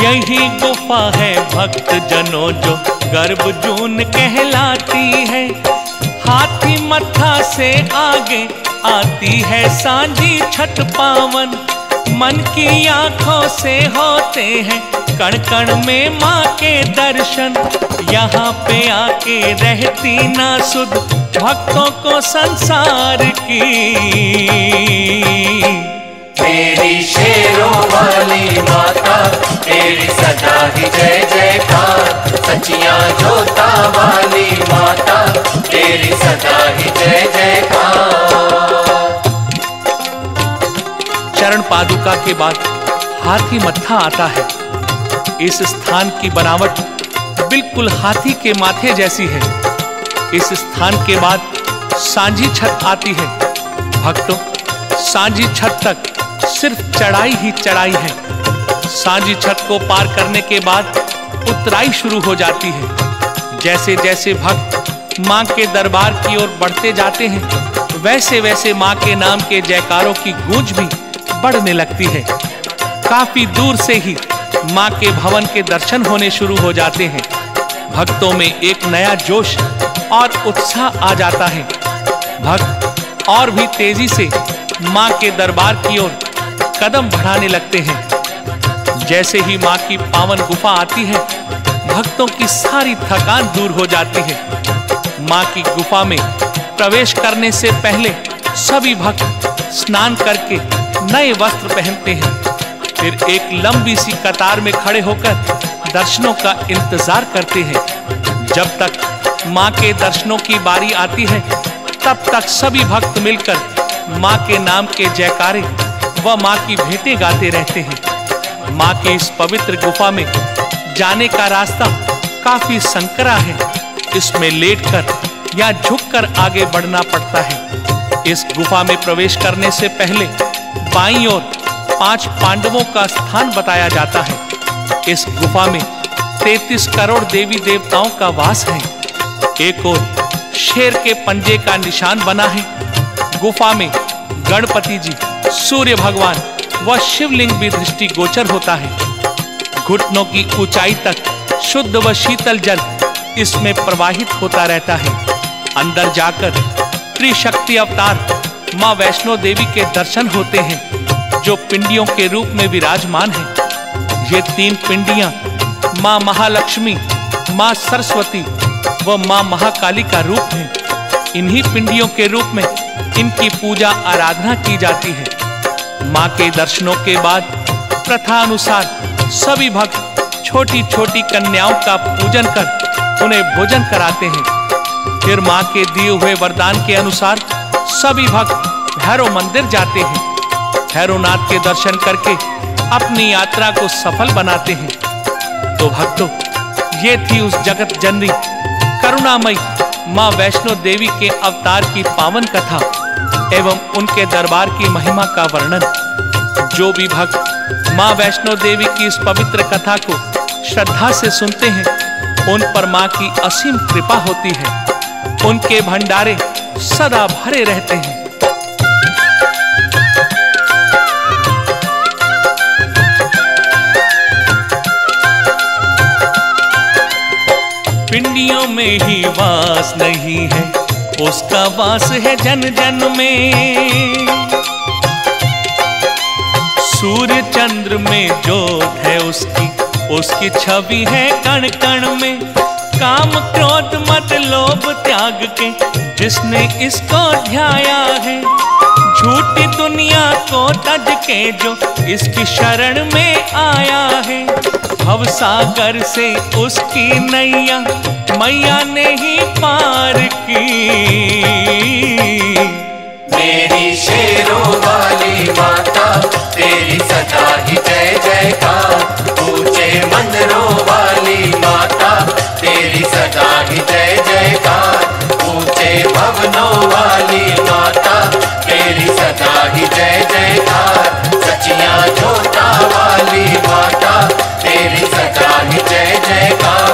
यही गुफा है भक्त जनों जो गर्भजून कहलाती है। हाथी मत्था से आगे आती है सांझी छठ पावन। मन की आंखों से होते हैं कण कण में माँ के दर्शन। यहाँ पे आके रहती ना सुध भक्तों को संसार की। मेरी शेरों वाली माता तेरी सदा ही जय जयकार। सचिया जोता वाली माता तेरी सदा ही जय जयकार। चरण पादुका के बाद हाथी मत्था आता है। इस स्थान की बनावट बिल्कुल हाथी के माथे जैसी है। इस स्थान के बाद सांझी छत आती है। भक्तों, सांझी छत तक सिर्फ चढ़ाई ही चढ़ाई है। सांझी छत को पार करने के बाद उतराई शुरू हो जाती है। जैसे जैसे भक्त मां के दरबार की ओर बढ़ते जाते हैं, वैसे वैसे मां के नाम के जयकारों की गूंज भी बढ़ने लगती है। काफी दूर से ही मां के भवन के दर्शन होने शुरू हो जाते हैं। भक्तों में एक नया जोश और उत्साह आ जाता है। भक्त और भी तेजी से मां के दरबार की ओर कदम बढ़ाने लगते हैं। जैसे ही मां की पावन गुफा आती है, भक्तों की सारी थकान दूर हो जाती है। मां की गुफा में प्रवेश करने से पहले सभी भक्त स्नान करके नए वस्त्र पहनते हैं। फिर एक लंबी सी कतार में खड़े होकर दर्शनों का इंतजार करते हैं। जब तक मां के दर्शनों की बारी आती है, तब तक सभी भक्त मिलकर मां के नाम के जयकारे व मां की भेंटें गाते रहते हैं। मां के इस पवित्र गुफा में जाने का रास्ता काफी संकरा है। इसमें लेटकर या झुककर आगे बढ़ना पड़ता है। इस गुफा में प्रवेश करने से पहले बाईं ओर 5 पांडवों का स्थान बताया जाता है। इस गुफा में 33 करोड़ देवी देवताओं का वास है। एक ओर शेर के पंजे का निशान बना है। गुफा में गणपति जी, सूर्य भगवान व शिवलिंग भी दृष्टिगोचर होता है। घुटनों की ऊंचाई तक शुद्ध व शीतल जल इसमें प्रवाहित होता रहता है। अंदर जाकर त्रिशक्ति अवतार मां वैष्णो देवी के दर्शन होते हैं, जो पिंडियों के रूप में विराजमान है। ये 3 पिंडियां मां महालक्ष्मी, मां सरस्वती व मां महाकाली का रूप है। इन्हीं पिंडियों के रूप में इनकी पूजा आराधना की जाती है। मां के दर्शनों के बाद प्रथा अनुसार सभी भक्त छोटी छोटी कन्याओं का पूजन कर उन्हें भोजन कराते हैं। फिर मां के दिए हुए वरदान के अनुसार सभी भक्त भैरव मंदिर जाते हैं। भैरवनाथ के दर्शन करके अपनी यात्रा को सफल बनाते हैं। तो भक्तों, ये थी उस जगत जननी करुणामयी मां वैष्णो देवी के अवतार की पावन कथा एवं उनके दरबार की महिमा का वर्णन। जो भी भक्त मां वैष्णो देवी की इस पवित्र कथा को श्रद्धा से सुनते हैं, उन पर मां की असीम कृपा होती है। उनके भंडारे सदा भरे रहते हैं। पिंडियों में ही वास नहीं है, उसका वास है जन जन में। सूर्य चंद्र में ज्योत है उसकी, उसकी छवि है कण कण में। काम क्रोध मत लोभ त्याग के जिसने इसको ध्याया है, झूठी दुनिया को तज के जो इसकी शरण में आया है। भवसागर से उसकी नैया मैया ने ही पार की। मेरी शेरों वाली माता तेरी सदा ही जय जयकार। ऊंचे मंदिरों वाली माता तेरी सदा ही जय जयकार। ऊंचे भवनों वाली माता तेरी सदा ही जय जयकार। सचिया जोता वाली माता तेरी सदा ही जय जयकार।